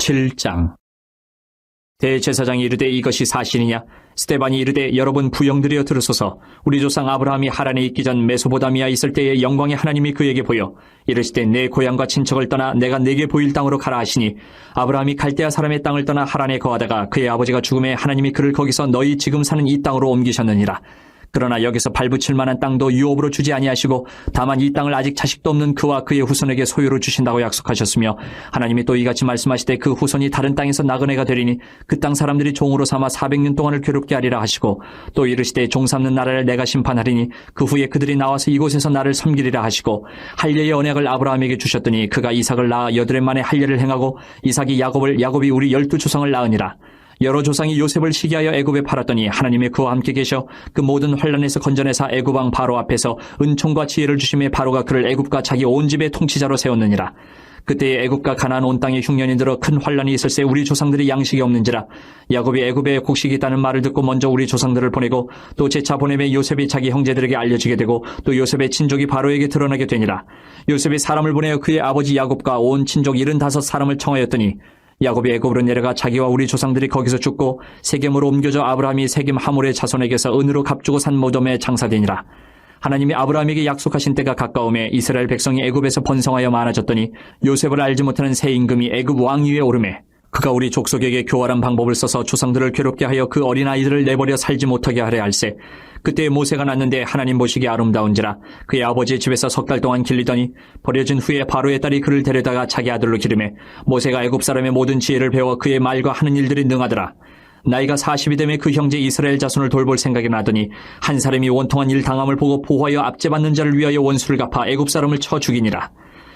7장. 대제사장이 이르되 이것이 사실이냐? 스데반이 이르되 여러분 부영들이여 들으소서. 우리 조상 아브라함이 하란에 있기 전 메소보다미아에 있을 때에 영광의 하나님이 그에게 보여 이르시되 내 고향과 친척을 떠나 내가 내게 보일 땅으로 가라 하시니, 아브라함이 갈대아 사람의 땅을 떠나 하란에 거하다가 그의 아버지가 죽음에 하나님이 그를 거기서 너희 지금 사는 이 땅으로 옮기셨느니라. 그러나 여기서 발붙일 만한 땅도 유업으로 주지 아니하시고 다만 이 땅을 아직 자식도 없는 그와 그의 후손에게 소유로 주신다고 약속하셨으며, 하나님이 또 이같이 말씀하시되 그 후손이 다른 땅에서 나그네가 되리니 그 땅 사람들이 종으로 삼아 400년 동안을 괴롭게 하리라 하시고, 또 이르시되 종 삼는 나라를 내가 심판하리니 그 후에 그들이 나와서 이곳에서 나를 섬기리라 하시고, 할례의 언약을 아브라함에게 주셨더니 그가 이삭을 낳아 8해 만에 할례를 행하고 이삭이 야곱을, 야곱이 우리 12조상을 낳으니라. 여러 조상이 요셉을 시기하여 애굽에 팔았더니 하나님의 그와 함께 계셔 그 모든 환난에서 건져내사 애굽 왕 바로 앞에서 은총과 지혜를 주심에 바로가 그를 애굽과 자기 온 집의 통치자로 세웠느니라. 그때에 애굽과 가나안 온 땅에 흉년이 들어 큰 환난이 있을새 우리 조상들이 양식이 없는지라. 야곱이 애굽에 곡식이 있다는 말을 듣고 먼저 우리 조상들을 보내고 또 재차 보내매 요셉이 자기 형제들에게 알려지게 되고 또 요셉의 친족이 바로에게 드러나게 되니라. 요셉이 사람을 보내어 그의 아버지 야곱과 온 친족 75사람을 청하였더니, 야곱이 애굽으로 내려가 자기와 우리 조상들이 거기서 죽고 세겜으로 옮겨져 아브라함이 세겜 하몰의 자손에게서 은으로 값주고 산 모돔에 장사되니라. 하나님이 아브라함에게 약속하신 때가 가까움에 이스라엘 백성이 애굽에서 번성하여 많아졌더니 요셉을 알지 못하는 새 임금이 애굽 왕위에 오르매 그가 우리 족속에게 교활한 방법을 써서 조상들을 괴롭게 하여 그 어린아이들을 내버려 살지 못하게 하려 할세. 그때 모세가 낳는데 하나님 보시기에 아름다운지라. 그의 아버지의 집에서 3달 동안 길리더니 버려진 후에 바로의 딸이 그를 데려다가 자기 아들로 기르매 모세가 애굽 사람의 모든 지혜를 배워 그의 말과 하는 일들이 능하더라. 나이가 40이 되매 그 형제 이스라엘 자손을 돌볼 생각이 나더니 한 사람이 원통한 일 당함을 보고 보호하여 압제받는 자를 위하여 원수를 갚아 애굽 사람을 쳐 죽이니라.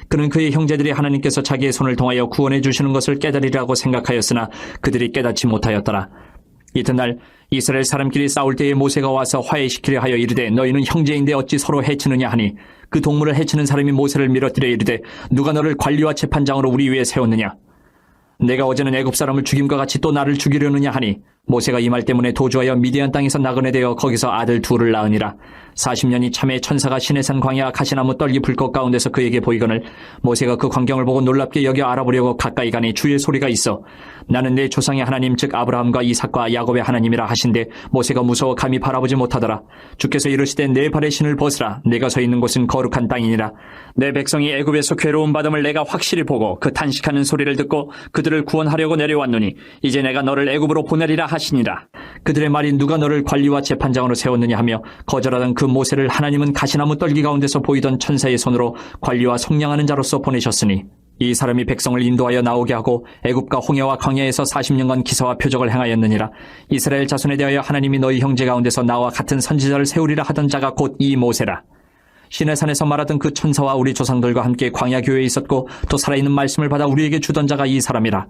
그는 그의 형제들이 하나님께서 자기의 손을 통하여 구원해 주시는 것을 깨달으리라고 생각하였으나 그들이 깨닫지 못하였더라. 이튿날 이스라엘 사람끼리 싸울 때에 모세가 와서 화해시키려 하여 이르되 너희는 형제인데 어찌 서로 해치느냐 하니, 그 동물을 해치는 사람이 모세를 밀어뜨려 이르되 누가 너를 관리와 재판장으로 우리 위에 세웠느냐? 내가 어제는 애굽 사람을 죽임과 같이 또 나를 죽이려느냐 하니, 모세가 이 말 때문에 도주하여 미디안 땅에서 나그네 되어 거기서 아들 둘을 낳으니라. 40년이 참에 천사가 시내산 광야 가시나무 떨기 불꽃 가운데서 그에게 보이거늘 모세가 그 광경을 보고 놀랍게 여겨 알아보려고 가까이 가니 주의 소리가 있어 나는 내 조상의 하나님 즉 아브라함과 이삭과 야곱의 하나님이라 하신데 모세가 무서워 감히 바라보지 못하더라. 주께서 이르시되 내 발의 신을 벗으라. 내가 서 있는 곳은 거룩한 땅이니라. 내 백성이 애굽에서 괴로움 받음을 내가 확실히 보고 그 탄식하는 소리를 듣고 그들을 구원하려고 내려왔노니 이제 내가 너를 애굽으로 보내리라 하시니라. 그들의 말이 누가 너를 관리와 재판장으로 세웠느냐 하며 거절하던 그 모세를 하나님은 가시나무 떨기 가운데서 보이던 천사의 손으로 관리와 속량하는 자로서 보내셨으니, 이 사람이 백성을 인도하여 나오게 하고 애굽과 홍해와 광야에서 40년간 기사와 표적을 행하였느니라. 이스라엘 자손에 대하여 하나님이 너희 형제 가운데서 나와 같은 선지자를 세우리라 하던 자가 곧 이 모세라. 시내산에서 말하던 그 천사와 우리 조상들과 함께 광야 교회에 있었고 또 살아있는 말씀을 받아 우리에게 주던 자가 이 사람이라.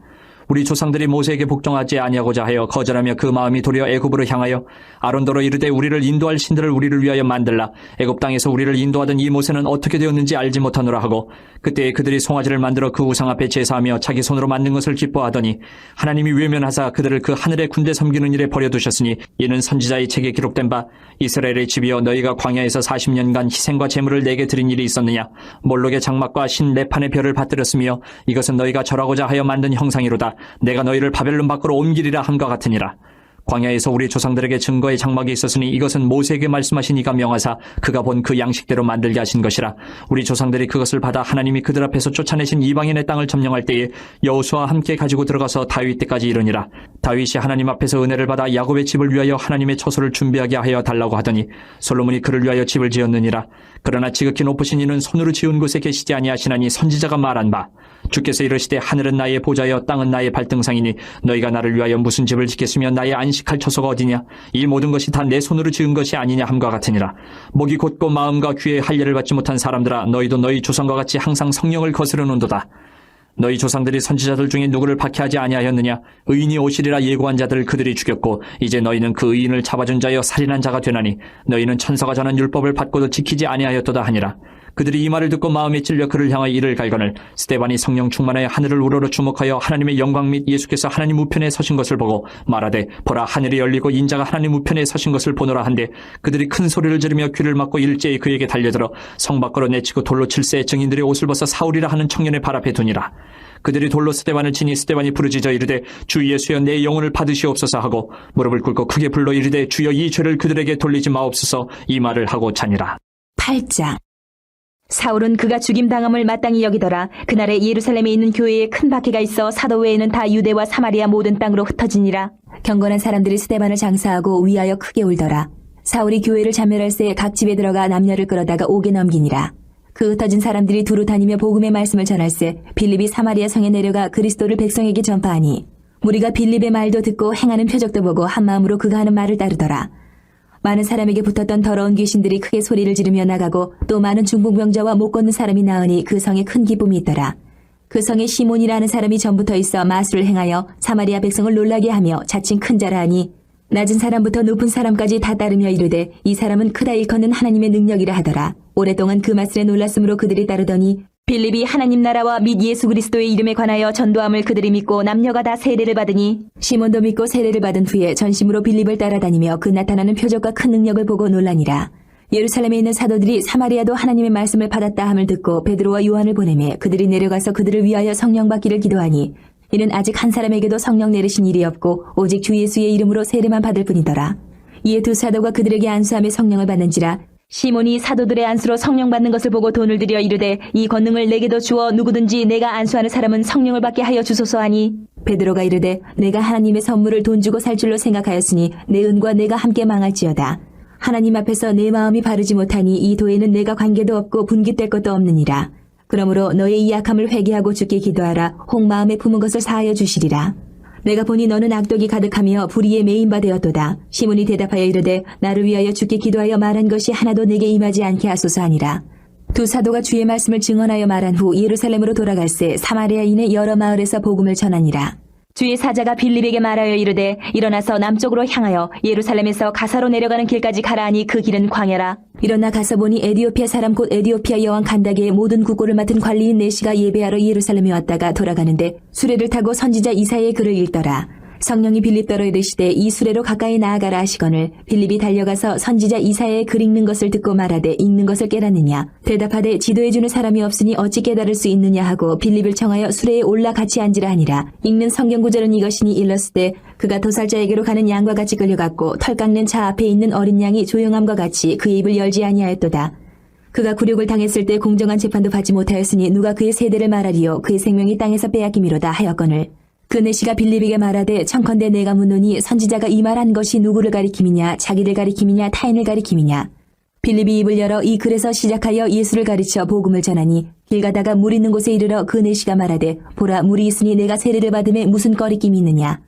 우리 조상들이 모세에게 복종하지 아니하고자 하여 거절하며 그 마음이 도리어 애굽으로 향하여 아론더러 이르되 우리를 인도할 신들을 우리를 위하여 만들라. 애굽 땅에서 우리를 인도하던 이 모세는 어떻게 되었는지 알지 못하노라 하고, 그때에 그들이 송아지를 만들어 그 우상 앞에 제사하며 자기 손으로 만든 것을 기뻐하더니 하나님이 외면하사 그들을 그 하늘의 군대 섬기는 일에 버려두셨으니, 이는 선지자의 책에 기록된 바 이스라엘의 집이여 너희가 광야에서 40년간 희생과 제물을 내게 드린 일이 있었느냐? 몰록의 장막과 신 레판의 별을 받들었으며 이것은 너희가 절하고자 하여 만든 형상이로다. 내가 너희를 바벨론 밖으로 옮기리라 함과 같으니라. 광야에서 우리 조상들에게 증거의 장막이 있었으니 이것은 모세에게 말씀하신 이가 명하사 그가 본 그 양식대로 만들게 하신 것이라. 우리 조상들이 그것을 받아 하나님이 그들 앞에서 쫓아내신 이방인의 땅을 점령할 때에 여호수아와 함께 가지고 들어가서 다윗 때까지 이르니라. 다윗이 하나님 앞에서 은혜를 받아 야곱의 집을 위하여 하나님의 처소를 준비하게 하여 달라고 하더니 솔로몬이 그를 위하여 집을 지었느니라. 그러나 지극히 높으신 이는 손으로 지은 곳에 계시지 아니하시나니 선지자가 말한 바 주께서 이르시되 하늘은 나의 보좌여 땅은 나의 발등상이니 너희가 나를 위하여 무슨 집을 짓겠으며 나의 안식할 처소가 어디냐? 이 모든 것이 다 내 손으로 지은 것이 아니냐 함과 같으니라. 목이 곧고 마음과 귀에 할례를 받지 못한 사람들아, 너희도 너희 조상과 같이 항상 성령을 거스르는도다. 너희 조상들이 선지자들 중에 누구를 박해하지 아니하였느냐? 의인이 오시리라 예고한 자들을 그들이 죽였고 이제 너희는 그 의인을 잡아준 자여 살인한 자가 되나니 너희는 천사가 전한 율법을 받고도 지키지 아니하였도다 하니라. 그들이 이 말을 듣고 마음에 찔려 그를 향하여 이를 갈거늘 스데반이 성령 충만하여 하늘을 우러러 주목하여 하나님의 영광 및 예수께서 하나님 우편에 서신 것을 보고 말하되 보라 하늘이 열리고 인자가 하나님 우편에 서신 것을 보노라 한데, 그들이 큰 소리를 지르며 귀를 막고 일제히 그에게 달려들어 성 밖으로 내치고 돌로 칠세 증인들의 옷을 벗어 사울이라 하는 청년의 발 앞에 두니라. 그들이 돌로 스데반을 치니 스데반이 부르짖어 이르되 주 예수여 내 영혼을 받으시옵소서 하고 무릎을 꿇고 크게 불러 이르되 주여 이 죄를 그들에게 돌리지 마옵소서 이 말을 하고 자니라. 8장. 사울은 그가 죽임당함을 마땅히 여기더라. 그날에 예루살렘에 있는 교회에 큰 박해가 있어 사도 외에는 다 유대와 사마리아 모든 땅으로 흩어지니라. 경건한 사람들이 스데반을 장사하고 위하여 크게 울더라. 사울이 교회를 자멸할새 각 집에 들어가 남녀를 끌어다가 옥에 넘기니라. 그 흩어진 사람들이 두루 다니며 복음의 말씀을 전할새 빌립이 사마리아 성에 내려가 그리스도를 백성에게 전파하니 무리가 빌립의 말도 듣고 행하는 표적도 보고 한마음으로 그가 하는 말을 따르더라. 많은 사람에게 붙었던 더러운 귀신들이 크게 소리를 지르며 나가고 또 많은 중풍병자와 못 걷는 사람이 나으니 그 성에 큰 기쁨이 있더라. 그 성에 시몬이라는 사람이 전부터 있어 마술을 행하여 사마리아 백성을 놀라게 하며 자칭 큰 자라 하니 낮은 사람부터 높은 사람까지 다 따르며 이르되 이 사람은 크다 일컫는 하나님의 능력이라 하더라. 오랫동안 그 마술에 놀랐으므로 그들이 따르더니 빌립이 하나님 나라와 및 예수 그리스도의 이름에 관하여 전도함을 그들이 믿고 남녀가 다 세례를 받으니 시몬도 믿고 세례를 받은 후에 전심으로 빌립을 따라다니며 그 나타나는 표적과 큰 능력을 보고 놀라니라. 예루살렘에 있는 사도들이 사마리아도 하나님의 말씀을 받았다 함을 듣고 베드로와 요한을 보내매 그들이 내려가서 그들을 위하여 성령 받기를 기도하니 이는 아직 한 사람에게도 성령 내리신 일이 없고 오직 주 예수의 이름으로 세례만 받을 뿐이더라. 이에 두 사도가 그들에게 안수하며 성령을 받는지라. 시몬이 사도들의 안수로 성령 받는 것을 보고 돈을 들여 이르되 이 권능을 내게도 주어 누구든지 내가 안수하는 사람은 성령을 받게 하여 주소서 하니 베드로가 이르되 내가 하나님의 선물을 돈 주고 살 줄로 생각하였으니 내 은과 내가 함께 망할지어다. 하나님 앞에서 내 마음이 바르지 못하니 이 도에는 내가 관계도 없고 분깃될 것도 없느니라. 그러므로 너의 이 약함을 회개하고 주께 기도하라. 혹 마음에 품은 것을 사하여 주시리라. 내가 보니 너는 악독이 가득하며 불의에 매인 바 되었도다. 시몬이 대답하여 이르되 나를 위하여 주께 기도하여 말한 것이 하나도 내게 임하지 않게 하소서 하니라. 두 사도가 주의 말씀을 증언하여 말한 후 예루살렘으로 돌아갈새 사마리아인의 여러 마을에서 복음을 전하니라. 주의 사자가 빌립에게 말하여 이르되 일어나서 남쪽으로 향하여 예루살렘에서 가사로 내려가는 길까지 가라 하니 그 길은 광야라. 일어나 가서 보니 에디오피아 사람 곧 에디오피아 여왕 간닥의 모든 국고를 맡은 관리인 내시가 예배하러 예루살렘에 왔다가 돌아가는데 수레를 타고 선지자 이사야의 글을 읽더라. 성령이 빌립더러 이르시되 이 수레로 가까이 나아가라 하시거늘 빌립이 달려가서 선지자 이사야의 글 읽는 것을 듣고 말하되 읽는 것을 깨닫느냐. 대답하되 지도해주는 사람이 없으니 어찌 깨달을 수 있느냐 하고 빌립을 청하여 수레에 올라 같이 앉으라 하니라. 읽는 성경 구절은 이것이니 일렀으되 그가 도살자에게로 가는 양과 같이 끌려갔고 털 깎는 차 앞에 있는 어린 양이 조용함과 같이 그의 입을 열지 아니하였도다. 그가 굴욕을 당했을 때 공정한 재판도 받지 못하였으니 누가 그의 세대를 말하리요. 그의 생명이 땅에서 빼앗김이로다 하였거늘. 그 내시가 빌립에게 말하되 청컨대 내가 묻노니 선지자가 이 말한 것이 누구를 가리킴이냐 자기를 가리킴이냐 타인을 가리킴이냐. 빌립이 입을 열어 이 글에서 시작하여 예수를 가르쳐 복음을 전하니 길 가다가 물 있는 곳에 이르러 그 내시가 말하되 보라 물이 있으니 내가 세례를 받음에 무슨 꺼리낌이 있느냐.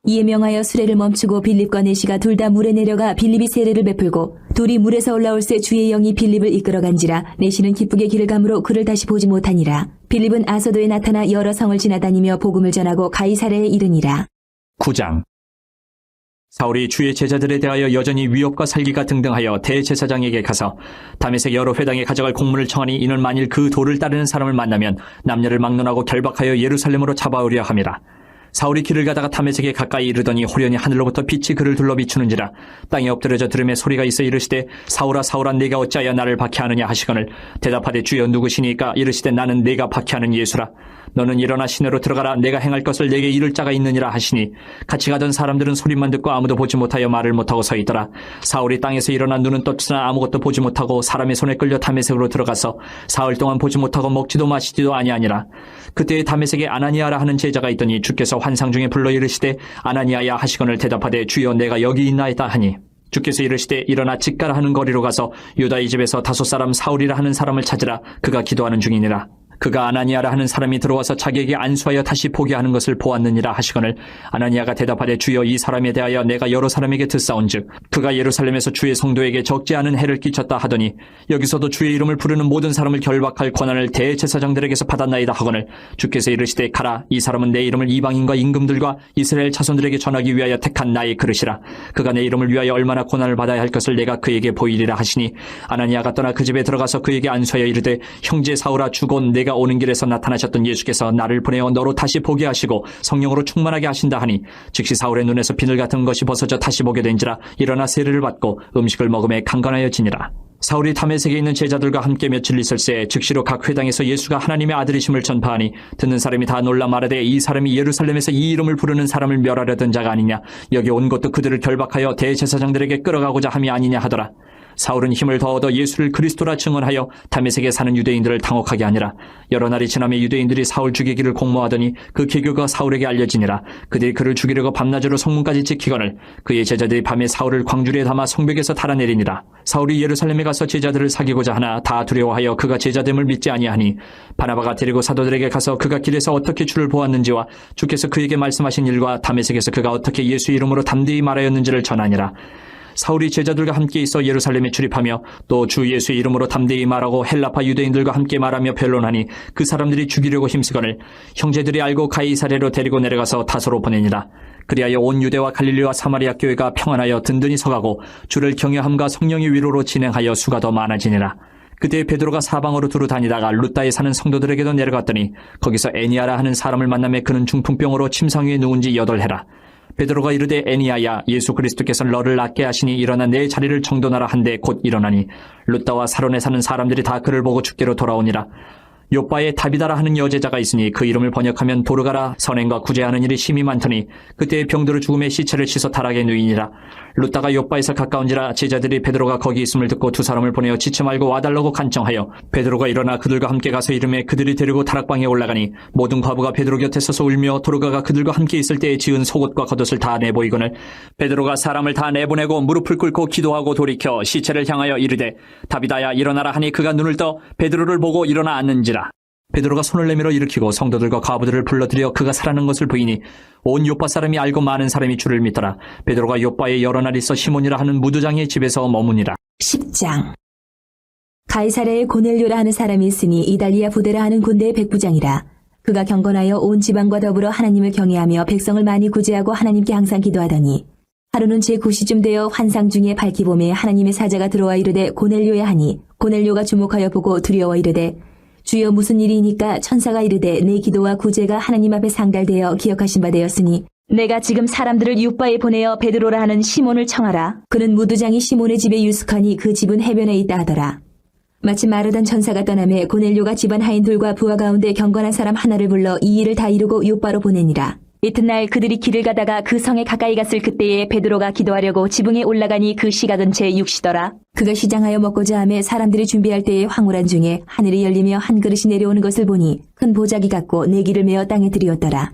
이에 명하여 수레를 멈추고 빌립과 내시가 둘 다 물에 내려가 빌립이 세례를 베풀고 둘이 물에서 올라올새 주의 영이 빌립을 이끌어간지라. 내시는 기쁘게 길을 가므로 그를 다시 보지 못하니라. 빌립은 아소도에 나타나 여러 성을 지나다니며 복음을 전하고 가이사랴에 이르니라. 9장. 사울이 주의 제자들에 대하여 여전히 위협과 살기가 등등하여 대제사장에게 가서 다메섹 여러 회당에 가져갈 공문을 청하니 이는 만일 그 도를 따르는 사람을 만나면 남녀를 막론하고 결박하여 예루살렘으로 잡아오려 함이라. 사울이 길을 가다가 다메섹에 가까이 이르더니 호련히 하늘로부터 빛이 그를 둘러 비추는지라. 땅에 엎드려져 들음에 소리가 있어 이르시되 사울아 사울아 내가 어찌하여 나를 박해하느냐 하시거늘 대답하되 주여 누구시니까 이르시되 나는 내가 박해하는 예수라. 너는 일어나 시내로 들어가라. 내가 행할 것을 내게 이를 자가 있느니라 하시니 같이 가던 사람들은 소리만 듣고 아무도 보지 못하여 말을 못하고 서 있더라. 사울이 땅에서 일어나 눈은 떴으나 아무것도 보지 못하고 사람의 손에 끌려 다메섹으로 들어가서 사흘 동안 보지 못하고 먹지도 마시지도 아니하니라. 그때에 다메섹에 아나니아라 하는 제자가 있더니 주께서 환상 중에 불러 이르시되 아나니아야 하시거늘 대답하되 주여 내가 여기 있나이다 하니 주께서 이르시되 일어나 직가라 하는 거리로 가서 유다의 집에서 다섯 사람 사울이라 하는 사람을 찾으라. 그가 기도하는 중이니라. 그가 아나니아라 하는 사람이 들어와서 자기에게 안수하여 다시 보게 하는 것을 보았느니라 하시거늘 아나니아가 대답하되 주여 이 사람에 대하여 내가 여러 사람에게 듣사온즉 그가 예루살렘에서 주의 성도에게 적지 않은 해를 끼쳤다 하더니 여기서도 주의 이름을 부르는 모든 사람을 결박할 권한을 대제사장들에게서 받았나이다 하거늘 주께서 이르시되 가라. 이 사람은 내 이름을 이방인과 임금들과 이스라엘 자손들에게 전하기 위하여 택한 나의 그릇이라. 그가 내 이름을 위하여 얼마나 고난을 받아야 할 것을 내가 그에게 보이리라 하시니 아나니아가 떠나 그 집에 들어가서 그에게 안수하여 이르되 형제 사울아 주곧 내가 오는 길에서 나타나셨던 예수께서 나를 보내어 너로 다시 보게 하시고 성령으로 충만하게 하신다 하니 즉시 사울의 눈에서 비늘 같은 것이 벗어져 다시 보게 된지라. 일어나 세례를 받고 음식을 먹음에 강건하여지니라. 사울이 다메섹에 있는 제자들과 함께 며칠 있을새 즉시로 각 회당에서 예수가 하나님의 아들이심을 전파하니 듣는 사람이 다 놀라 말하되 이 사람이 예루살렘에서 이 이름을 부르는 사람을 멸하려던 자가 아니냐. 여기 온 것도 그들을 결박하여 대제사장들에게 끌어가고자 함이 아니냐 하더라. 사울은 힘을 더 얻어 예수를 그리스도라 증언하여 다메섹에 사는 유대인들을 당혹하게 하니라. 여러 날이 지나며 유대인들이 사울 죽이기를 공모하더니 그 계교가 사울에게 알려지니라. 그들이 그를 죽이려고 밤낮으로 성문까지 지키거늘 그의 제자들이 밤에 사울을 광주리에 담아 성벽에서 달아내리니라. 사울이 예루살렘에 가서 제자들을 사귀고자 하나 다 두려워하여 그가 제자됨을 믿지 아니하니 바나바가 데리고 사도들에게 가서 그가 길에서 어떻게 주를 보았는지와 주께서 그에게 말씀하신 일과 다메섹에서 그가 어떻게 예수 이름으로 담대히 말하였는지를 전하니라. 사울이 제자들과 함께 있어 예루살렘에 출입하며 또 주 예수의 이름으로 담대히 말하고 헬라파 유대인들과 함께 말하며 변론하니 그 사람들이 죽이려고 힘쓰거늘 형제들이 알고 가이사랴로 데리고 내려가서 다소로 보내니라. 그리하여 온 유대와 갈릴리와 사마리아 교회가 평안하여 든든히 서가고 주를 경외함과 성령의 위로로 진행하여 수가 더 많아지니라. 그때 베드로가 사방으로 두루 다니다가 룻다에 사는 성도들에게도 내려갔더니 거기서 애니아라 하는 사람을 만나매 그는 중풍병으로 침상 위에 누운 지 8해라. 베드로가 이르되 애니아야 예수 그리스도께서 너를 낫게 하시니 일어나 내 자리를 정돈하라 한데 곧 일어나니 룻다와 사론에 사는 사람들이 다 그를 보고 죽게로 돌아오니라. 요바에 다비다라 하는 여제자가 있으니 그 이름을 번역하면 도르가라. 선행과 구제하는 일이 심히 많더니 그때 병들어 죽음의 시체를 씻어 타락에 누이니라. 룻다가 요바에서 가까운지라 제자들이 베드로가 거기 있음을 듣고 두 사람을 보내어 지체 말고 와달라고 간청하여 베드로가 일어나 그들과 함께 가서 이름에 그들이 데리고 다락방에 올라가니 모든 과부가 베드로 곁에 서서 울며 도르가가 그들과 함께 있을 때에 지은 속옷과 겉옷을 다 내보이거늘 베드로가 사람을 다 내보내고 무릎을 꿇고 기도하고 돌이켜 시체를 향하여 이르되 다비다야 일어나라 하니 그가 눈을 떠 베드로를 보고 일어나 앉는지라. 베드로가 손을 내밀어 일으키고 성도들과 과부들을 불러들여 그가 살아난 것을 보이니 온 요빠 사람이 알고 많은 사람이 주를 믿더라. 베드로가 요빠에 여러 날 있어 시몬이라 하는 무두장의 집에서 머무니라. 10장. 가이사랴에 고넬료라 하는 사람이 있으니 이달리아 부대라 하는 군대의 백부장이라. 그가 경건하여 온 지방과 더불어 하나님을 경외하며 백성을 많이 구제하고 하나님께 항상 기도하더니 하루는 제9시쯤 되어 환상 중에 밝기 봄에 하나님의 사자가 들어와 이르되 고넬료야 하니 고넬료가 주목하여 보고 두려워 이르되 주여 무슨 일이니까 천사가 이르되 내 기도와 구제가 하나님 앞에 상달되어 기억하신 바 되었으니 내가 지금 사람들을 윳바에 보내어 베드로라 하는 시몬을 청하라. 그는 무두장이 시몬의 집에 유숙하니 그 집은 해변에 있다 하더라. 마침 마르던 천사가 떠나매 고넬료가 집안 하인들과 부하 가운데 경건한 사람 하나를 불러 이 일을 다 이루고 윳바로 보내니라. 이튿날 그들이 길을 가다가 그 성에 가까이 갔을 그때에 베드로가 기도하려고 지붕에 올라가니 그 시각은 제6시더라. 그가 시장하여 먹고자 하며 사람들이 준비할 때에 황홀한 중에 하늘이 열리며 한 그릇이 내려오는 것을 보니 큰 보자기 같고 네기를 메어 땅에 들이었더라.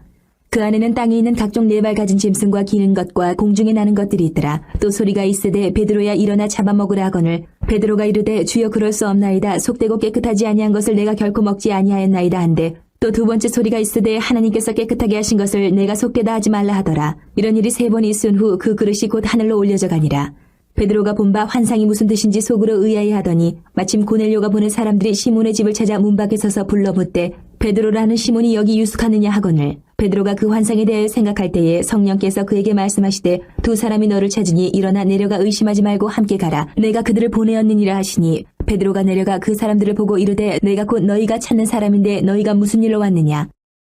그 안에는 땅에 있는 각종 네 발 가진 짐승과 기는 것과 공중에 나는 것들이 있더라. 또 소리가 있으되 베드로야 일어나 잡아먹으라 하거늘 베드로가 이르되 주여 그럴 수 없나이다. 속되고 깨끗하지 아니한 것을 내가 결코 먹지 아니하였나이다 한데 또 두 번째 소리가 있으되 하나님께서 깨끗하게 하신 것을 내가 속되다 하지 말라 하더라. 이런 일이 3번 있은 후 그 그릇이 곧 하늘로 올려져 가니라. 베드로가 본 바 환상이 무슨 뜻인지 속으로 의아해하더니 마침 고넬료가 보낸 사람들이 시몬의 집을 찾아 문 밖에 서서 불러 묻되 베드로라는 시몬이 여기 유숙하느냐 하거늘 베드로가 그 환상에 대해 생각할 때에 성령께서 그에게 말씀하시되 두 사람이 너를 찾으니 일어나 내려가 의심하지 말고 함께 가라. 내가 그들을 보내었느니라 하시니 베드로가 내려가 그 사람들을 보고 이르되 내가 곧 너희가 찾는 사람인데 너희가 무슨 일로 왔느냐.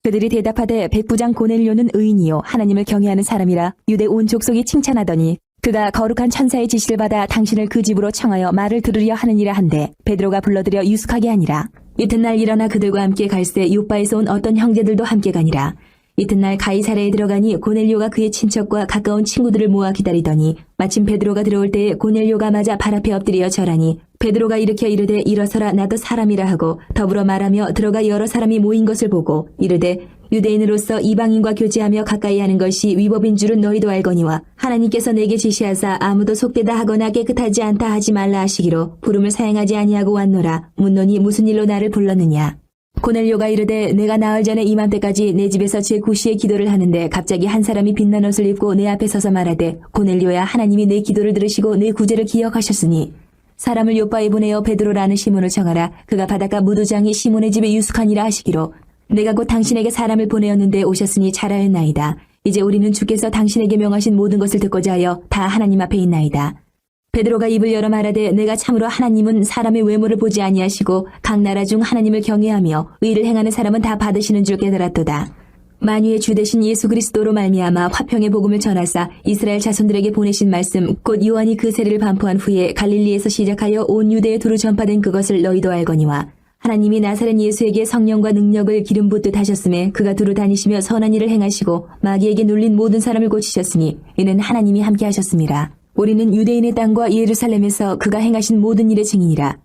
그들이 대답하되 백부장 고넬료는 의인이요 하나님을 경외하는 사람이라 유대 온 족속이 칭찬하더니 그가 거룩한 천사의 지시를 받아 당신을 그 집으로 청하여 말을 들으려 하느니라 한데 베드로가 불러들여 유숙하게 하니라. 이튿날 일어나 그들과 함께 갈새 윳바에서 온 어떤 형제들도 함께 가니라. 이튿날 가이사랴에 들어가니 고넬료가 그의 친척과 가까운 친구들을 모아 기다리더니 마침 베드로가 들어올 때에 고넬료가 맞아 발 앞에 엎드려 절하니 베드로가 일으켜 이르되 일어서라 나도 사람이라 하고 더불어 말하며 들어가 여러 사람이 모인 것을 보고 이르되 유대인으로서 이방인과 교제하며 가까이 하는 것이 위법인 줄은 너희도 알거니와 하나님께서 내게 지시하사 아무도 속되다 하거나 깨끗하지 않다 하지 말라 하시기로 부름을 사행하지 아니하고 왔노라. 묻노니 무슨 일로 나를 불렀느냐. 고넬료가 이르되 내가 나흘 전에 이맘때까지 내 집에서 제9시에 기도를 하는데 갑자기 한 사람이 빛난 옷을 입고 내 앞에 서서 말하되 고넬료야 하나님이 내 기도를 들으시고 내 구제를 기억하셨으니 사람을 윳바에 보내어 베드로라는 시몬을 청하라. 그가 바닷가 무두장이 시몬의 집에 유숙하니라 하시기로 내가 곧 당신에게 사람을 보내었는데 오셨으니 잘하였나이다. 이제 우리는 주께서 당신에게 명하신 모든 것을 듣고자 하여 다 하나님 앞에 있나이다. 베드로가 입을 열어 말하되 내가 참으로 하나님은 사람의 외모를 보지 아니하시고 각 나라 중 하나님을 경외하며 의를 행하는 사람은 다 받으시는 줄 깨달았도다. 만유의 주 되신 예수 그리스도로 말미암아 화평의 복음을 전하사 이스라엘 자손들에게 보내신 말씀 곧 요한이 그 세례를 반포한 후에 갈릴리에서 시작하여 온 유대에 두루 전파된 그것을 너희도 알거니와 하나님이 나사렛 예수에게 성령과 능력을 기름 붓듯 하셨음에 그가 두루 다니시며 선한 일을 행하시고 마귀에게 눌린 모든 사람을 고치셨으니 이는 하나님이 함께 하셨습니다. 우리는 유대인의 땅과 예루살렘에서 그가 행하신 모든 일의 증인이라.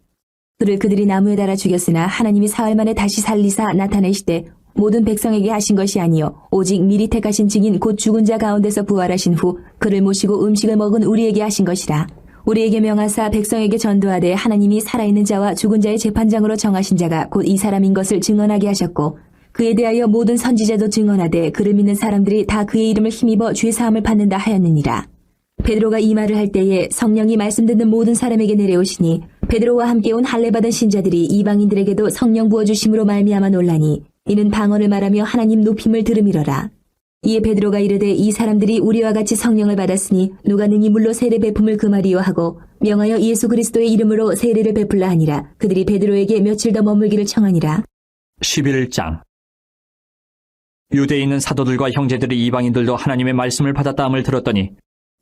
그를 그들이 나무에 달아 죽였으나 하나님이 사흘 만에 다시 살리사 나타내시되 모든 백성에게 하신 것이 아니요 오직 미리 택하신 증인 곧 죽은 자 가운데서 부활하신 후 그를 모시고 음식을 먹은 우리에게 하신 것이라. 우리에게 명하사 백성에게 전도하되 하나님이 살아있는 자와 죽은 자의 재판장으로 정하신 자가 곧 이 사람인 것을 증언하게 하셨고 그에 대하여 모든 선지자도 증언하되 그를 믿는 사람들이 다 그의 이름을 힘입어 죄 사함을 받는다 하였느니라. 베드로가 이 말을 할 때에 성령이 말씀 듣는 모든 사람에게 내려오시니 베드로와 함께 온 할례받은 신자들이 이방인들에게도 성령 부어주심으로 말미암아 놀라니 이는 방언을 말하며 하나님 높임을 들음이러라. 이에 베드로가 이르되 이 사람들이 우리와 같이 성령을 받았으니 누가 능히 물로 세례 베품을 금하리요 하고 명하여 예수 그리스도의 이름으로 세례를 베풀라 하니라. 그들이 베드로에게 며칠 더 머물기를 청하니라. 11장 유대에 있는 사도들과 형제들이 이방인들도 하나님의 말씀을 받았다 함을 들었더니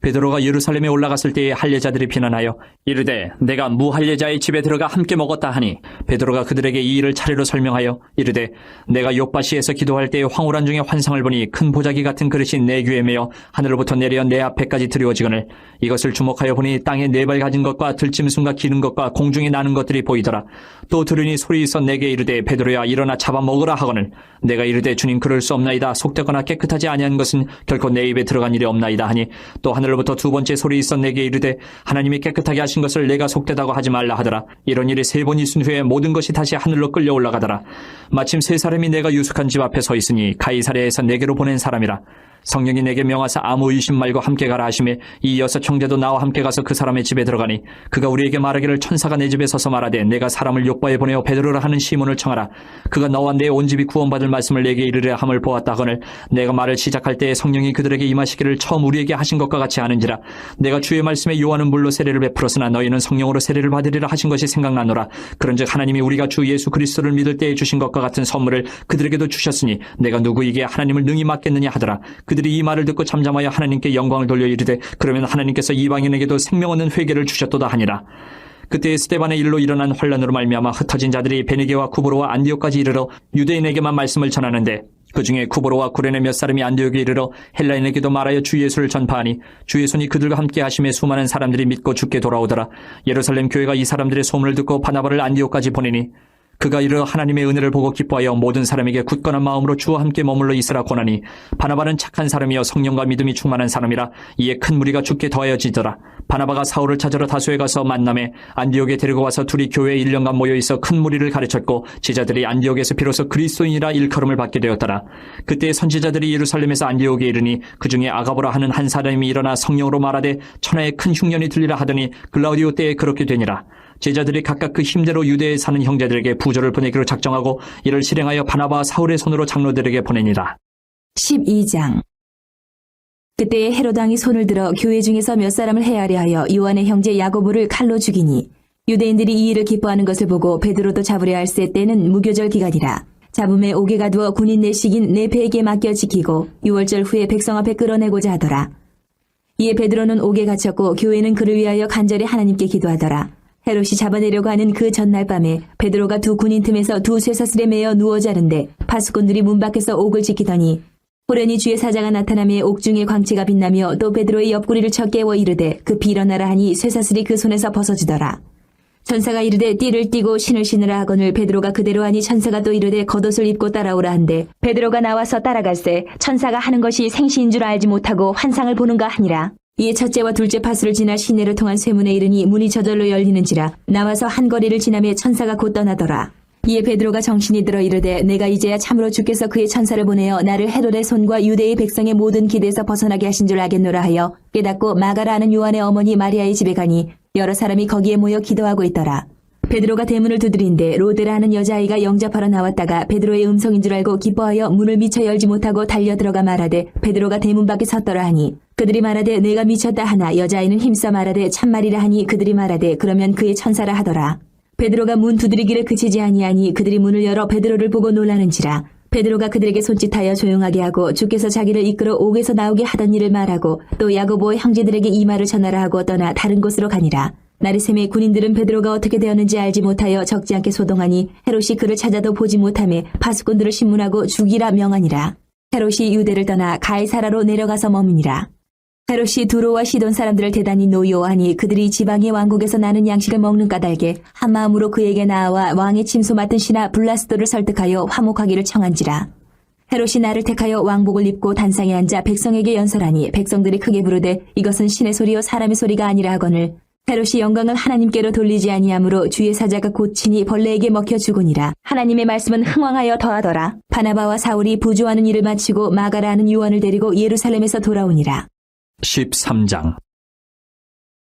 베드로가 예루살렘에 올라갔을 때에 할례자들이 비난하여 이르되 내가 무할례자의 집에 들어가 함께 먹었다 하니 베드로가 그들에게 이 일을 차례로 설명하여 이르되 내가 욥바시에서 기도할 때에 황홀한 중에 환상을 보니 큰 보자기 같은 그릇이 내 귀에 매어 하늘로부터 내려 내 앞에까지 드리워지거늘 이것을 주목하여 보니 땅에 네 발 가진 것과 들짐승과 기는 것과 공중에 나는 것들이 보이더라. 또 들으니 소리 있어 내게 이르되 베드로야 일어나 잡아먹으라 하거늘 내가 이르되 주님 그럴 수 없나이다. 속되거나 깨끗하지 아니한 것은 결코 내 입에 들어간 일이 없나이다 하니 또 하늘로부터 두 번째 소리 있어 내게 이르되 하나님이 깨끗하게 하신 것을 내가 속되다고 하지 말라 하더라. 이런 일이 세 번 있은 후에 모든 것이 다시 하늘로 끌려 올라가더라. 마침 세 사람이 내가 유숙한 집 앞에 서 있으니 가이사랴에서 내게로 보낸 사람이라. 성령이 내게 명하사 아무 의심 말고 함께 가라 하시매 이 여섯 형제도 나와 함께 가서 그 사람의 집에 들어가니 그가 우리에게 말하기를 천사가 내 집에 서서 말하되 내가 사람을 욥바에 보내어 베드로라 하는 시몬을 청하라. 그가 너와 내 온 집이 구원받을 말씀을 내게 이르려 함을 보았다 하거늘 내가 말을 시작할 때에 성령이 그들에게 임하시기를 처음 우리에게 하신 것과 같이 하는지라. 내가 주의 말씀에 요한은 물로 세례를 베풀었으나 너희는 성령으로 세례를 받으리라 하신 것이 생각나노라. 그런즉 하나님이 우리가 주 예수 그리스도를 믿을 때에 주신 것과 같은 선물을 그들에게도 주셨으니 내가 누구에게 하나님을 능히 맡겠느냐 하더라. 그들이 이 말을 듣고 잠잠하여 하나님께 영광을 돌려 이르되 그러면 하나님께서 이방인에게도 생명 얻는 회개를 주셨도다 하니라. 그때 스데반의 일로 일어난 환란으로 말미암아 흩어진 자들이 베니게와 쿠브로와 안디옥까지 이르러 유대인에게만 말씀을 전하는데 그 중에 쿠브로와 구레네 몇 사람이 안디옥에 이르러 헬라인에게도 말하여 주 예수를 전파하니 주의 손이 그들과 함께 하심에 수많은 사람들이 믿고 주께 돌아오더라. 예루살렘 교회가 이 사람들의 소문을 듣고 바나바를 안디옥까지 보내니 그가 이르러 하나님의 은혜를 보고 기뻐하여 모든 사람에게 굳건한 마음으로 주와 함께 머물러 있으라 권하니 바나바는 착한 사람이여 성령과 믿음이 충만한 사람이라. 이에 큰 무리가 주께 더하여지더라. 바나바가 사울을 찾으러 다소에 가서 만남에 안디옥에 데리고 와서 둘이 교회에 1년간 모여있어 큰 무리를 가르쳤고 제자들이 안디옥에서 비로소 그리스도인이라 일컬음을 받게 되었더라. 그때 선지자들이 예루살렘에서 안디옥에 이르니 그 중에 아가보라 하는 한 사람이 일어나 성령으로 말하되 천하에 큰 흉년이 들리라 하더니 글라우디오 때에 그렇게 되니라. 제자들이 각각 그 힘대로 유대에 사는 형제들에게 부조를 보내기로 작정하고 이를 실행하여 바나바와 사울의 손으로 장로들에게 보내니라. 12장 그때에 헤롯 왕이 손을 들어 교회 중에서 몇 사람을 해하려 하여 요한의 형제 야고보를 칼로 죽이니 유대인들이 이 일을 기뻐하는 것을 보고 베드로도 잡으려 할세 때는 무교절 기간이라. 잡음에 옥에 가두어 군인 내식인 네페에게 맡겨 지키고 6월절 후에 백성 앞에 끌어내고자 하더라. 이에 베드로는 옥에 갇혔고 교회는 그를 위하여 간절히 하나님께 기도하더라. 헤롯이 잡아내려고 하는 그 전날 밤에 베드로가 두 군인 틈에서 두 쇠사슬에 매어 누워 자는데 파수꾼들이 문 밖에서 옥을 지키더니 호련히 주의 사자가 나타나며 옥중에 광채가 빛나며 또 베드로의 옆구리를 쳐 깨워 이르되 급히 일어나라 하니 쇠사슬이 그 손에서 벗어지더라. 천사가 이르되 띠를 띠고 신을 신으라 하거늘 베드로가 그대로 하니 천사가 또 이르되 겉옷을 입고 따라오라 한데 베드로가 나와서 따라갈새 천사가 하는 것이 생시인 줄 알지 못하고 환상을 보는가 하니라. 이에 첫째와 둘째 파수를 지나 시내를 통한 쇠문에 이르니 문이 저절로 열리는지라. 나와서 한 거리를 지나며 천사가 곧 떠나더라. 이에 베드로가 정신이 들어 이르되 내가 이제야 참으로 주께서 그의 천사를 보내어 나를 헤롯의 손과 유대의 백성의 모든 기대에서 벗어나게 하신 줄 알겠노라 하여 깨닫고 마가라 하는 요한의 어머니 마리아의 집에 가니 여러 사람이 거기에 모여 기도하고 있더라. 베드로가 대문을 두드린데 로데라 하는 여자아이가 영접하러 나왔다가 베드로의 음성인 줄 알고 기뻐하여 문을 미처 열지 못하고 달려 들어가 말하되 베드로가 대문 밖에 섰더라 하니 그들이 말하되 내가 미쳤다 하나 여자아이는 힘써 말하되 참말이라 하니 그들이 말하되 그러면 그의 천사라 하더라. 베드로가 문 두드리기를 그치지 아니하니 그들이 문을 열어 베드로를 보고 놀라는지라. 베드로가 그들에게 손짓하여 조용하게 하고 주께서 자기를 이끌어 옥에서 나오게 하던 일을 말하고 또 야고보 형제들에게 이 말을 전하라 하고 떠나 다른 곳으로 가니라. 나르셈의 군인들은 베드로가 어떻게 되었는지 알지 못하여 적지 않게 소동하니 헤롯이 그를 찾아도 보지 못하며 파수꾼들을 신문하고 죽이라 명하니라. 헤롯이 유대를 떠나 가이사라로 내려가서 머무니라. 헤롯이 두로와 시돈 사람들을 대단히 노여워하니 그들이 지방의 왕국에서 나는 양식을 먹는 까닭에 한마음으로 그에게 나아와 왕의 침소 맡은 신하 블라스도를 설득하여 화목하기를 청한지라. 헤롯이 나를 택하여 왕복을 입고 단상에 앉아 백성에게 연설하니 백성들이 크게 부르되 이것은 신의 소리요 사람의 소리가 아니라 하거늘 헤롯이 영광을 하나님께로 돌리지 아니하므로 주의 사자가 고치니 벌레에게 먹혀 죽으니라. 하나님의 말씀은 흥왕하여 더하더라. 바나바와 사울이 부조하는 일을 마치고 마가라는 요한을 데리고 예루살렘에서 돌아오니라. 13장.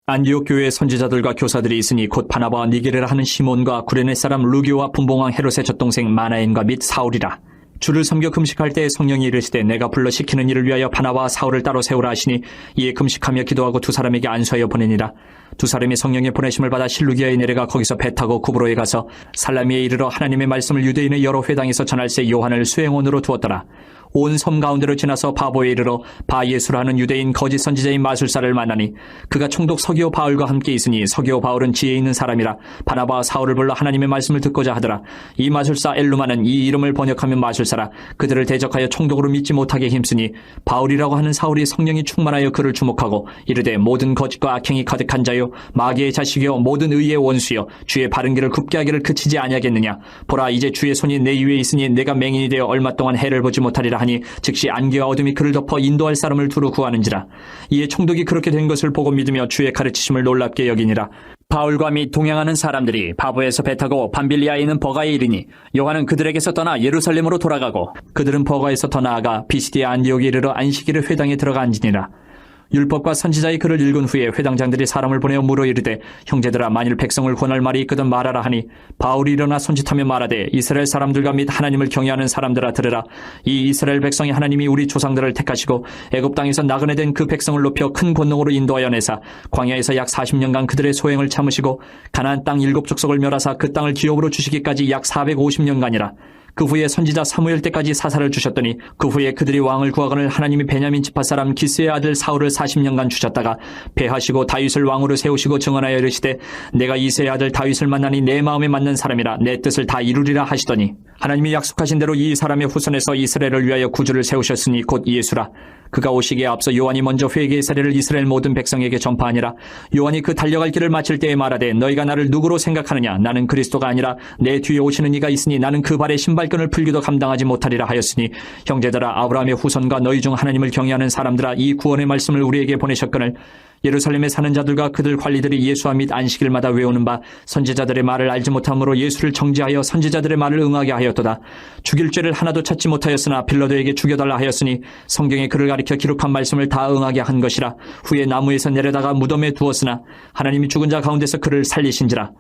안디옥 교회의 선지자들과 교사들이 있으니 곧 바나바와 니게르라 하는 시몬과 구레네 사람 루기오와 분봉왕 헤롯의 젖동생 마나엔과 및 사울이라. 주를 섬겨 금식할 때에 성령이 이르시되 내가 불러 시키는 일을 위하여 바나바와 사울을 따로 세우라 하시니 이에 금식하며 기도하고 두 사람에게 안수하여 보내니라. 두 사람이 성령의 보내심을 받아 실루기아에 내려가 거기서 배 타고 구브로에 가서 살라미에 이르러 하나님의 말씀을 유대인의 여러 회당에서 전할새 요한을 수행원으로 두었더라. 온 섬 가운데로 지나서 바보에 이르러 바예수라는 유대인 거짓 선지자인 마술사를 만나니 그가 총독 서기오 바울과 함께 있으니 서기오 바울은 지혜 있는 사람이라 바나바와 사울을 불러 하나님의 말씀을 듣고자 하더라. 이 마술사 엘루마는 이 이름을 번역하면 마술사라. 그들을 대적하여 총독으로 믿지 못하게 힘쓰니 바울이라고 하는 사울이 성령이 충만하여 그를 주목하고 이르되 모든 거짓과 악행이 가득한 자요 마귀의 자식이요 모든 의의 원수요 주의 바른 길을 굽게 하기를 그치지 아니하겠느냐. 보라 이제 주의 손이 내 위에 있으니 내가 맹인이 되어 얼마 동안 해를 보지 못하리라 하니 즉시 안개와 어둠이 그를 덮어 인도할 사람을 두루 구하는지라. 이에 총독이 그렇게 된 것을 보고 믿으며 주의 가르치심을 놀랍게 여기니라. 바울과 및 동행하는 사람들이 바보에서 배 타고 밤빌리아에 있는 버가에 이르니 요한은 그들에게서 떠나 예루살렘으로 돌아가고 그들은 버가에서 더 나아가 비시디아 안디옥에 이르러 안식일의 회당에 들어가 앉으니라. 율법과 선지자의 글을 읽은 후에 회당장들이 사람을 보내어 물어 이르되 형제들아 만일 백성을 권할 말이 있거든 말하라 하니 바울이 일어나 손짓하며 말하되 이스라엘 사람들과 및 하나님을 경외하는 사람들아 들으라. 이 이스라엘 백성이 하나님이 우리 조상들을 택하시고 애굽 땅에서 나그네 된 그 백성을 높여 큰 권능으로 인도하여 내사 광야에서 약 40년간 그들의 소행을 참으시고 가나안 땅 7족속을 멸하사 그 땅을 기업으로 주시기까지 약 450년간이라. 그 후에 선지자 사무엘 때까지 사사를 주셨더니 그 후에 그들이 왕을 구하거늘 하나님이 베냐민 지파 사람 기스의 아들 사울을 40년간 주셨다가 배하시고 다윗을 왕으로 세우시고 증언하여 이르시되 내가 이새의 아들 다윗을 만나니 내 마음에 맞는 사람이라 내 뜻을 다 이루리라 하시더니 하나님이 약속하신 대로 이 사람의 후손에서 이스라엘을 위하여 구주를 세우셨으니 곧 예수라. 그가 오시기에 앞서 요한이 먼저 회개의 사례를 이스라엘 모든 백성에게 전파하니라. 요한이 그 달려갈 길을 마칠 때에 말하되 너희가 나를 누구로 생각하느냐. 나는 그리스도가 아니라 내 뒤에 오시는 이가 있으니 나는 그 발에 신발끈을 풀기도 감당하지 못하리라 하였으니 형제들아 아브라함의 후손과 너희 중 하나님을 경외하는 사람들아 이 구원의 말씀을 우리에게 보내셨거늘 예루살렘에 사는 자들과 그들 관리들이 예수와 및 안식일마다 외우는 바 선지자들의 말을 알지 못함으로 예수를 정죄하여 선지자들의 말을 응하게 하였도다. 죽일 죄를 하나도 찾지 못하였으나 빌라도에게 죽여달라 하였으니 성경에 그를 가리켜 기록한 말씀을 다 응하게 한 것이라. 후에 나무에서 내려다가 무덤에 두었으나 하나님이 죽은 자 가운데서 그를 살리신지라.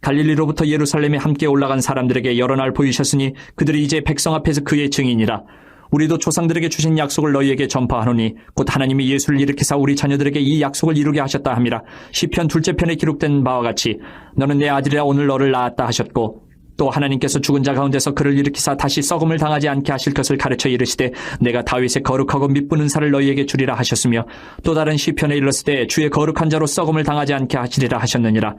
갈릴리로부터 예루살렘에 함께 올라간 사람들에게 여러 날 보이셨으니 그들이 이제 백성 앞에서 그의 증인이라. 우리도 조상들에게 주신 약속을 너희에게 전파하노니 곧 하나님이 예수를 일으키사 우리 자녀들에게 이 약속을 이루게 하셨다 함이라. 시편 둘째 편에 기록된 바와 같이 너는 내 아들이라 오늘 너를 낳았다 하셨고 또 하나님께서 죽은 자 가운데서 그를 일으키사 다시 썩음을 당하지 않게 하실 것을 가르쳐 이르시되 내가 다윗의 거룩하고 미쁘는 살을 너희에게 주리라 하셨으며 또 다른 시편에 일렀을 때 주의 거룩한 자로 썩음을 당하지 않게 하시리라 하셨느니라.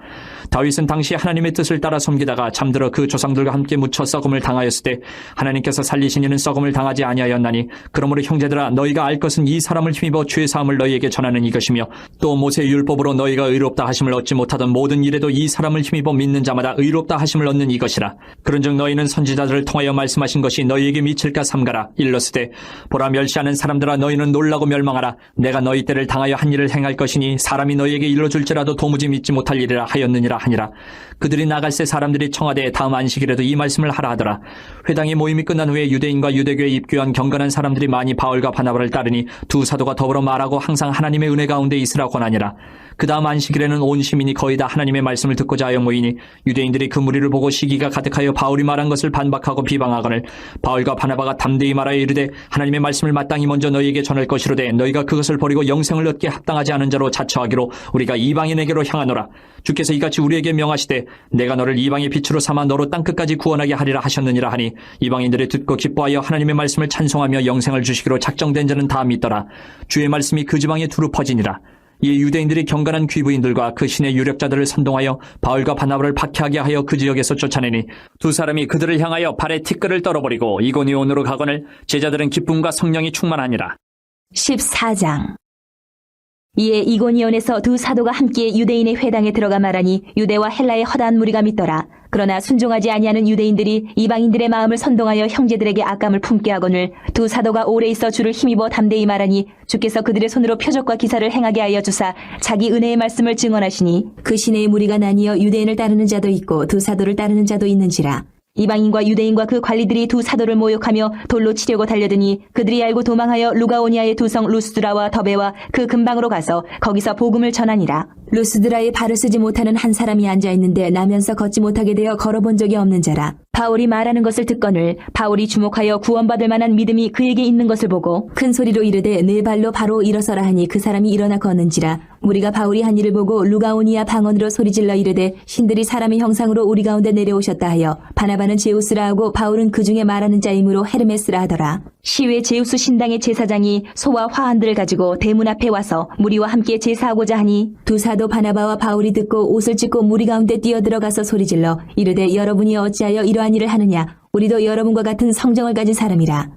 다윗은 당시 하나님의 뜻을 따라 섬기다가 잠들어 그 조상들과 함께 묻혀 썩음을 당하였을 때 하나님께서 살리신 이는 썩음을 당하지 아니하였나니 그러므로 형제들아 너희가 알 것은 이 사람을 힘입어 죄 사함을 너희에게 전하는 이것이며 또 모세의 율법으로 너희가 의롭다 하심을 얻지 못하던 모든 일에도 이 사람을 힘입어 믿는 자마다 의롭다 하심을 얻는 이것이라. 그런즉 너희는 선지자들을 통하여 말씀하신 것이 너희에게 미칠까 삼가라. 일러스되 보라 멸시하는 사람들아 너희는 놀라고 멸망하라. 내가 너희 때를 당하여 한 일을 행할 것이니 사람이 너희에게 일러줄지라도 도무지 믿지 못할 일이라 하였느니라 하니라. 그들이 나갈새 사람들이 청하되 다음 안식일에도 이 말씀을 하라 하더라. 회당의 모임이 끝난 후에 유대인과 유대교에 입교한 경건한 사람들이 많이 바울과 바나바를 따르니 두 사도가 더불어 말하고 항상 하나님의 은혜 가운데 있으라 권하니라. 그 다음 안식일에는 온 시민이 거의 다 하나님의 말씀을 듣고자 하여 모이니 유대인들이 그 무리를 보고 시기가 가득하여 바울이 말한 것을 반박하고 비방하거늘 바울과 바나바가 담대히 말하여 이르되 하나님의 말씀을 마땅히 먼저 너희에게 전할 것이로되 너희가 그것을 버리고 영생을 얻게 합당하지 않은 자로 자처하기로 우리가 이방인에게로 향하노라. 주께서 이같이 우리에게 명하시되 내가 너를 이방의 빛으로 삼아 너로 땅끝까지 구원하게 하리라 하셨느니라 하니 이방인들이 듣고 기뻐하여 하나님의 말씀을 찬송하며 영생을 주시기로 작정된 자는 다 믿더라. 주의 말씀이 그 지방에 두루 퍼지니라. 이에 유대인들이 경건한 귀부인들과 그 신의 유력자들을 선동하여 바울과 바나바를 박해하게 하여 그 지역에서 쫓아내니 두 사람이 그들을 향하여 발에 티끌을 떨어버리고 이고니온으로 가거늘 제자들은 기쁨과 성령이 충만하니라. 14장. 이에 이고니온에서 두 사도가 함께 유대인의 회당에 들어가 말하니 유대와 헬라의 허다한 무리가 믿더라. 그러나 순종하지 아니하는 유대인들이 이방인들의 마음을 선동하여 형제들에게 악감을 품게 하거늘 두 사도가 오래 있어 주를 힘입어 담대히 말하니 주께서 그들의 손으로 표적과 기사를 행하게 하여 주사 자기 은혜의 말씀을 증언하시니 그 시내의 무리가 나뉘어 유대인을 따르는 자도 있고 두 사도를 따르는 자도 있는지라. 이방인과 유대인과 그 관리들이 두 사도를 모욕하며 돌로 치려고 달려드니 그들이 알고 도망하여 루가오니아의 두 성 루스드라와 더베와 그 근방으로 가서 거기서 복음을 전하니라. 루스드라에 발을 쓰지 못하는 한 사람이 앉아있는데 나면서 걷지 못하게 되어 걸어본 적이 없는 자라. 바울이 말하는 것을 듣거늘 바울이 주목하여 구원받을 만한 믿음이 그에게 있는 것을 보고 큰 소리로 이르되 네 발로 바로 일어서라 하니 그 사람이 일어나 걷는지라. 우리가 바울이 한 일을 보고 루가오니아 방언으로 소리질러 이르되 신들이 사람의 형상으로 우리 가운데 내려오셨다 하여 바나바는 제우스라 하고 바울은 그 중에 말하는 자이므로 헤르메스라 하더라. 시외 제우스 신당의 제사장이 소와 화환들을 가지고 대문 앞에 와서 무리와 함께 제사하고자 하니 두 사도 바나바와 바울이 듣고 옷을 찢고 무리 가운데 뛰어들어가서 소리질러 이르되 여러분이 어찌하여 이러한 일을 하느냐. 우리도 여러분과 같은 성정을 가진 사람이라.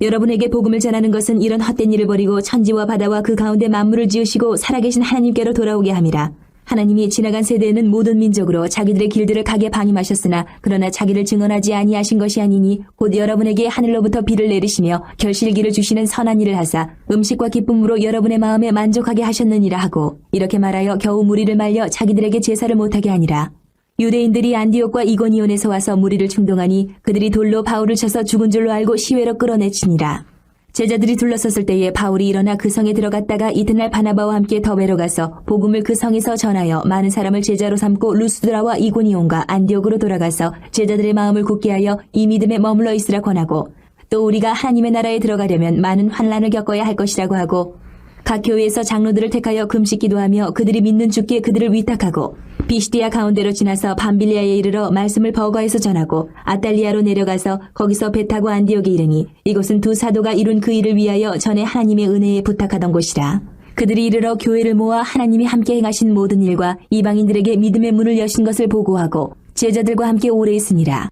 여러분에게 복음을 전하는 것은 이런 헛된 일을 버리고 천지와 바다와 그 가운데 만물을 지으시고 살아계신 하나님께로 돌아오게 함이라. 하나님이 지나간 세대에는 모든 민족으로 자기들의 길들을 가게 방임하셨으나 그러나 자기를 증언하지 아니하신 것이 아니니 곧 여러분에게 하늘로부터 비를 내리시며 결실기를 주시는 선한 일을 하사 음식과 기쁨으로 여러분의 마음에 만족하게 하셨느니라 하고 이렇게 말하여 겨우 무리를 말려 자기들에게 제사를 못하게 하니라. 유대인들이 안디옥과 이고니온에서 와서 무리를 충동하니 그들이 돌로 바울을 쳐서 죽은 줄로 알고 시외로 끌어내치니라. 제자들이 둘러섰을 때에 바울이 일어나 그 성에 들어갔다가 이튿날 바나바와 함께 더베로 가서 복음을 그 성에서 전하여 많은 사람을 제자로 삼고 루스드라와 이고니온과 안디옥으로 돌아가서 제자들의 마음을 굳게 하여 이 믿음에 머물러 있으라 권하고 또 우리가 하나님의 나라에 들어가려면 많은 환난을 겪어야 할 것이라고 하고 각 교회에서 장로들을 택하여 금식 기도하며 그들이 믿는 주께 그들을 위탁하고 비시디아 가운데로 지나서 밤빌리아에 이르러 말씀을 버거에서 전하고 아탈리아로 내려가서 거기서 배 타고 안디옥에 이르니 이곳은 두 사도가 이룬 그 일을 위하여 전에 하나님의 은혜에 부탁하던 곳이라. 그들이 이르러 교회를 모아 하나님이 함께 행하신 모든 일과 이방인들에게 믿음의 문을 여신 것을 보고하고 제자들과 함께 오래 있으니라.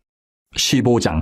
15장.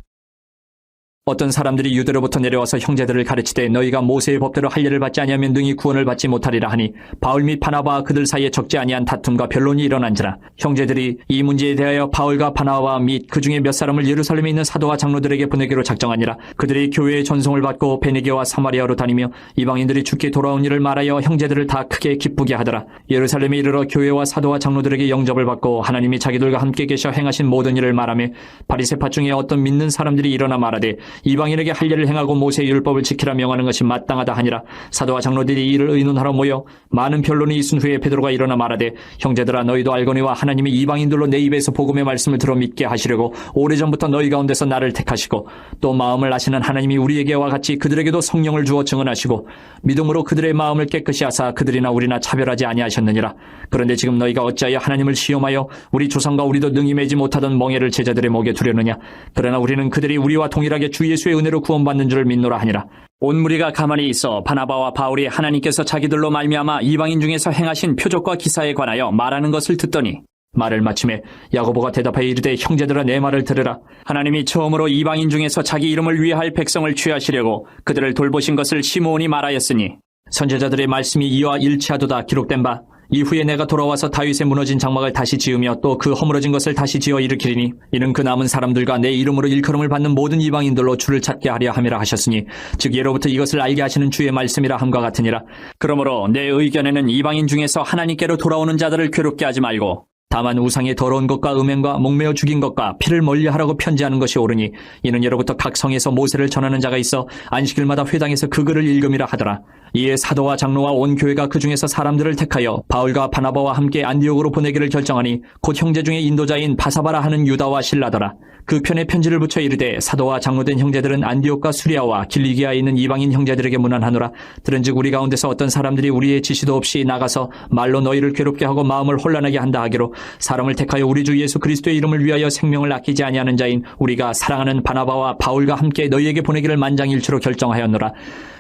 어떤 사람들이 유대로부터 내려와서 형제들을 가르치되 너희가 모세의 법대로 할례를 받지 아니하면 능히 구원을 받지 못하리라 하니 바울 및 바나바와 그들 사이에 적지 아니한 다툼과 변론이 일어난지라. 형제들이 이 문제에 대하여 바울과 바나바 및 그 중에 몇 사람을 예루살렘에 있는 사도와 장로들에게 보내기로 작정하니라. 그들이 교회의 전송을 받고 베니게와 사마리아로 다니며 이방인들이 주께 돌아온 일을 말하여 형제들을 다 크게 기쁘게 하더라. 예루살렘에 이르러 교회와 사도와 장로들에게 영접을 받고 하나님이 자기들과 함께 계셔 행하신 모든 일을 말하며 바리새파 중에 어떤 믿는 사람들이 일어나 말하되 이방인에게 할례를 행하고 모세의 율법을 지키라 명하는 것이 마땅하다 하니라. 사도와 장로들이 이를 의논하러 모여 많은 변론이 있은 후에 베드로가 일어나 말하되 형제들아 너희도 알거니와 하나님이 이방인들로 내 입에서 복음의 말씀을 들어 믿게 하시려고 오래전부터 너희 가운데서 나를 택하시고 또 마음을 아시는 하나님이 우리에게와 같이 그들에게도 성령을 주어 증언하시고 믿음으로 그들의 마음을 깨끗이 하사 그들이나 우리나 차별하지 아니하셨느니라. 그런데 지금 너희가 어찌하여 하나님을 시험하여 우리 조상과 우리도 능히 매지 못하던 멍에를 제자들의 목에 두려느냐. 그러나 우리는 그들이 우리와 동일하게 주 예수의 은혜로 구원받는 줄을 믿노라 하니라. 온 무리가 가만히 있어 바나바와 바울이 하나님께서 자기들로 말미암아 이방인 중에서 행하신 표적과 기사에 관하여 말하는 것을 듣더니 말을 마침에 야고보가 대답하여 이르되 형제들아 내 말을 들으라. 하나님이 처음으로 이방인 중에서 자기 이름을 위할 백성을 취하시려고 그들을 돌보신 것을 시므온이 말하였으니 선지자들의 말씀이 이와 일치하도다 기록된 바 이후에 내가 돌아와서 다윗의 무너진 장막을 다시 지으며 또 그 허물어진 것을 다시 지어 일으키리니 이는 그 남은 사람들과 내 이름으로 일컬음을 받는 모든 이방인들로 주를 찾게 하려 함이라 하셨으니 즉 예로부터 이것을 알게 하시는 주의 말씀이라 함과 같으니라. 그러므로 내 의견에는 이방인 중에서 하나님께로 돌아오는 자들을 괴롭게 하지 말고 다만 우상의 더러운 것과 음행과 목매어 죽인 것과 피를 멀리하라고 편지하는 것이 옳으니 이는 예로부터 각 성에서 모세를 전하는 자가 있어 안식일마다 회당에서 그 글을 읽음이라 하더라. 이에 사도와 장로와 온 교회가 그 중에서 사람들을 택하여 바울과 바나바와 함께 안디옥으로 보내기를 결정하니 곧 형제 중에 인도자인 바사바라 하는 유다와 실라더라. 그 편에 편지를 붙여 이르되 사도와 장로된 형제들은 안디옥과 수리아와 길리기아에 있는 이방인 형제들에게 문안하노라. 들은즉 우리 가운데서 어떤 사람들이 우리의 지시도 없이 나가서 말로 너희를 괴롭게 하고 마음을 혼란하게 한다 하기로 사람을 택하여 우리 주 예수 그리스도의 이름을 위하여 생명을 아끼지 아니하는 자인 우리가 사랑하는 바나바와 바울과 함께 너희에게 보내기를 만장일치로 결정하였노라.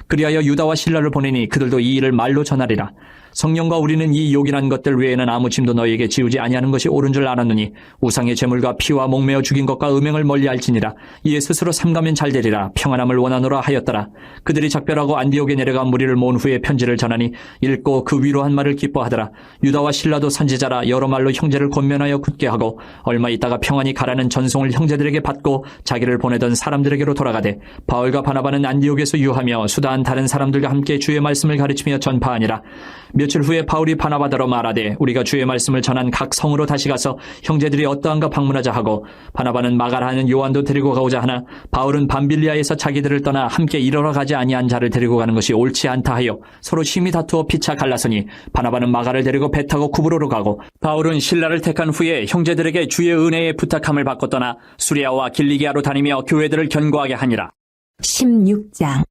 그리하여 유다와 실라를 보내니 그들도 이 일을 말로 전하리라. 성령과 우리는 이 요긴한 것들 외에는 아무 짐도 너희에게 지우지 아니하는 것이 옳은 줄 알았느니 우상의 제물과 피와 목매어 죽인 것과 음행을 멀리할지니라. 이에 스스로 삼가면 잘되리라. 평안함을 원하노라 하였더라. 그들이 작별하고 안디옥에 내려가 무리를 모은 후에 편지를 전하니 읽고 그 위로한 말을 기뻐하더라. 유다와 실라도 선지자라 여러 말로 형제를 권면하여 굳게 하고 얼마 있다가 평안히 가라는 전송을 형제들에게 받고 자기를 보내던 사람들에게로 돌아가되 바울과 바나바는 안디옥에서 유하며 수다한 다른 사람들과 함께 주의 말씀을 가르치며 전파하니라. 며칠 후에 바울이 바나바더러 말하되 우리가 주의 말씀을 전한 각 성으로 다시 가서 형제들이 어떠한가 방문하자 하고 바나바는 마가라 하는 요한도 데리고 가고자 하나 바울은 밤빌리아에서 자기들을 떠나 함께 일하러 가지 아니한 자를 데리고 가는 것이 옳지 않다 하여 서로 심히 다투어 피차 갈라서니 바나바는 마가를 데리고 배 타고 구브로로 가고 바울은 실라를 택한 후에 형제들에게 주의 은혜에 부탁함을 받고 떠나 수리아와 길리기아로 다니며 교회들을 견고하게 하니라. 16장.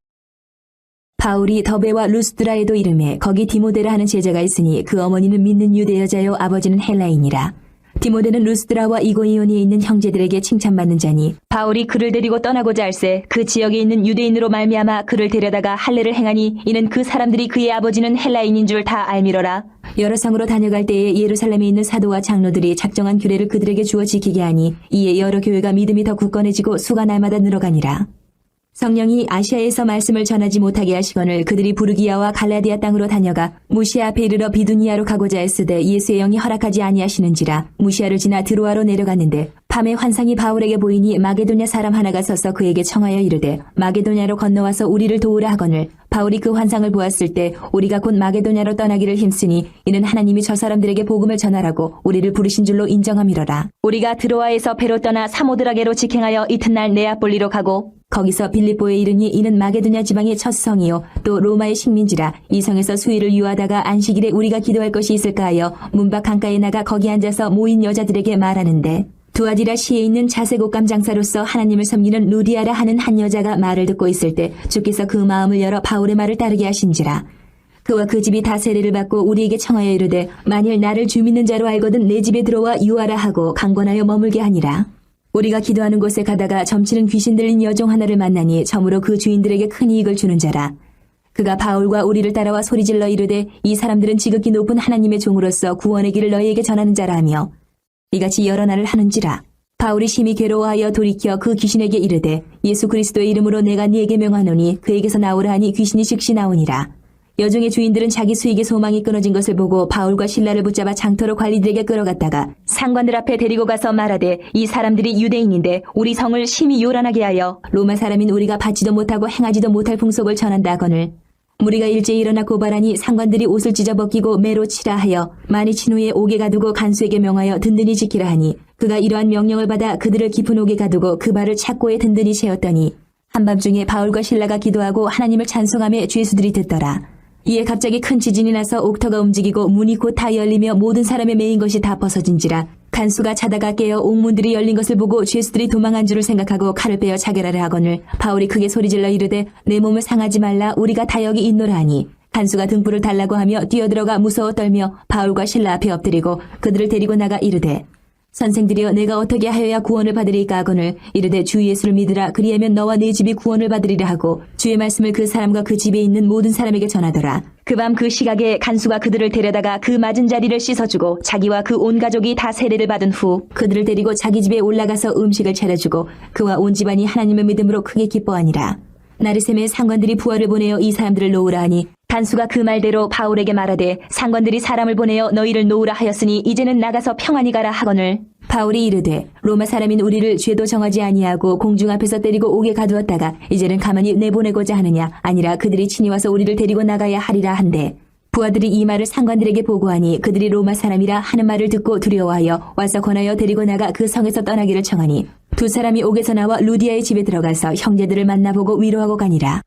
바울이 더베와 루스드라에도 이름에 거기 디모데라 하는 제자가 있으니 그 어머니는 믿는 유대 여자요 아버지는 헬라인이라. 디모데는 루스드라와 이고니온에 있는 형제들에게 칭찬받는 자니 바울이 그를 데리고 떠나고자 할새 그 지역에 있는 유대인으로 말미암아 그를 데려다가 할례를 행하니 이는 그 사람들이 그의 아버지는 헬라인인 줄 다 알미러라. 여러 성으로 다녀갈 때에 예루살렘에 있는 사도와 장로들이 작정한 규례를 그들에게 주어 지키게 하니 이에 여러 교회가 믿음이 더 굳건해지고 수가 날마다 늘어가니라. 성령이 아시아에서 말씀을 전하지 못하게 하시거늘 그들이 부르기아와 갈라디아 땅으로 다녀가 무시아 앞에 이르러 비두니아로 가고자 했으되 예수의 영이 허락하지 아니하시는지라. 무시아를 지나 드로아로 내려갔는데 밤에 환상이 바울에게 보이니 마게도냐 사람 하나가 서서 그에게 청하여 이르되 마게도냐로 건너와서 우리를 도우라 하거늘 바울이 그 환상을 보았을 때 우리가 곧 마게도냐로 떠나기를 힘쓰니 이는 하나님이 저 사람들에게 복음을 전하라고 우리를 부르신 줄로 인정함이로라. 우리가 드로아에서 배로 떠나 사모드라게로 직행하여 이튿날 네아폴리로 가고 거기서 빌립보에 이르니 이는 마게도냐 지방의 첫 성이요 또 로마의 식민지라. 이 성에서 수일을 유하다가 안식일에 우리가 기도할 것이 있을까 하여 문밖 강가에 나가 거기 앉아서 모인 여자들에게 말하는데 두아디라 시에 있는 자색 옷감 장사로서 하나님을 섬기는 루디아라 하는 한 여자가 말을 듣고 있을 때 주께서 그 마음을 열어 바울의 말을 따르게 하신지라. 그와 그 집이 다 세례를 받고 우리에게 청하여 이르되 만일 나를 주 믿는 자로 알거든 내 집에 들어와 유하라 하고 강권하여 머물게 하니라. 우리가 기도하는 곳에 가다가 점치는 귀신 들린 여종 하나를 만나니 점으로 그 주인들에게 큰 이익을 주는 자라. 그가 바울과 우리를 따라와 소리질러 이르되 이 사람들은 지극히 높은 하나님의 종으로서 구원의 길을 너희에게 전하는 자라 하며 이같이 여러 날을 하는지라. 바울이 심히 괴로워하여 돌이켜 그 귀신에게 이르되 예수 그리스도의 이름으로 내가 네게 명하노니 그에게서 나오라 하니 귀신이 즉시 나오니라. 여종의 주인들은 자기 수익의 소망이 끊어진 것을 보고 바울과 실라를 붙잡아 장터로 관리들에게 끌어갔다가 상관들 앞에 데리고 가서 말하되 이 사람들이 유대인인데 우리 성을 심히 요란하게 하여 로마 사람인 우리가 받지도 못하고 행하지도 못할 풍속을 전한다 하거늘 무리가 일제히 일어나 고발하니 상관들이 옷을 찢어 벗기고 매로 치라 하여 많이 친 후에 옥에 가두고 간수에게 명하여 든든히 지키라 하니 그가 이러한 명령을 받아 그들을 깊은 옥에 가두고 그 발을 착고에 든든히 채웠더니 한밤중에 바울과 실라가 기도하고 하나님을 찬송하며 죄수들이 듣더라. 이에 갑자기 큰 지진이 나서 옥터가 움직이고 문이 곧 다 열리며 모든 사람의 매인 것이 다 벗어진지라. 간수가 자다가 깨어 옥문들이 열린 것을 보고 죄수들이 도망한 줄을 생각하고 칼을 빼어 자결하려 하거늘 바울이 크게 소리질러 이르되 내 몸을 상하지 말라 우리가 다 여기 있노라 하니 간수가 등불을 달라고 하며 뛰어들어가 무서워 떨며 바울과 실라 앞에 엎드리고 그들을 데리고 나가 이르되 선생들이여 내가 어떻게 하여야 구원을 받으리까 하거늘 이르되 주 예수를 믿으라 그리하면 너와 네 집이 구원을 받으리라 하고 주의 말씀을 그 사람과 그 집에 있는 모든 사람에게 전하더라. 그 밤 그 시각에 간수가 그들을 데려다가 그 맞은 자리를 씻어주고 자기와 그 온 가족이 다 세례를 받은 후 그들을 데리고 자기 집에 올라가서 음식을 차려주고 그와 온 집안이 하나님을 믿음으로 크게 기뻐하니라. 나르셈의 상관들이 부하를 보내어 이 사람들을 놓으라 하니 간수가 그 말대로 바울에게 말하되 상관들이 사람을 보내어 너희를 놓으라 하였으니 이제는 나가서 평안히 가라 하거늘 바울이 이르되 로마 사람인 우리를 죄도 정하지 아니하고 공중 앞에서 때리고 옥에 가두었다가 이제는 가만히 내보내고자 하느냐 아니라 그들이 친히 와서 우리를 데리고 나가야 하리라 한데 부하들이 이 말을 상관들에게 보고하니 그들이 로마 사람이라 하는 말을 듣고 두려워하여 와서 권하여 데리고 나가 그 성에서 떠나기를 청하니 두 사람이 옥에서 나와 루디아의 집에 들어가서 형제들을 만나보고 위로하고 가니라.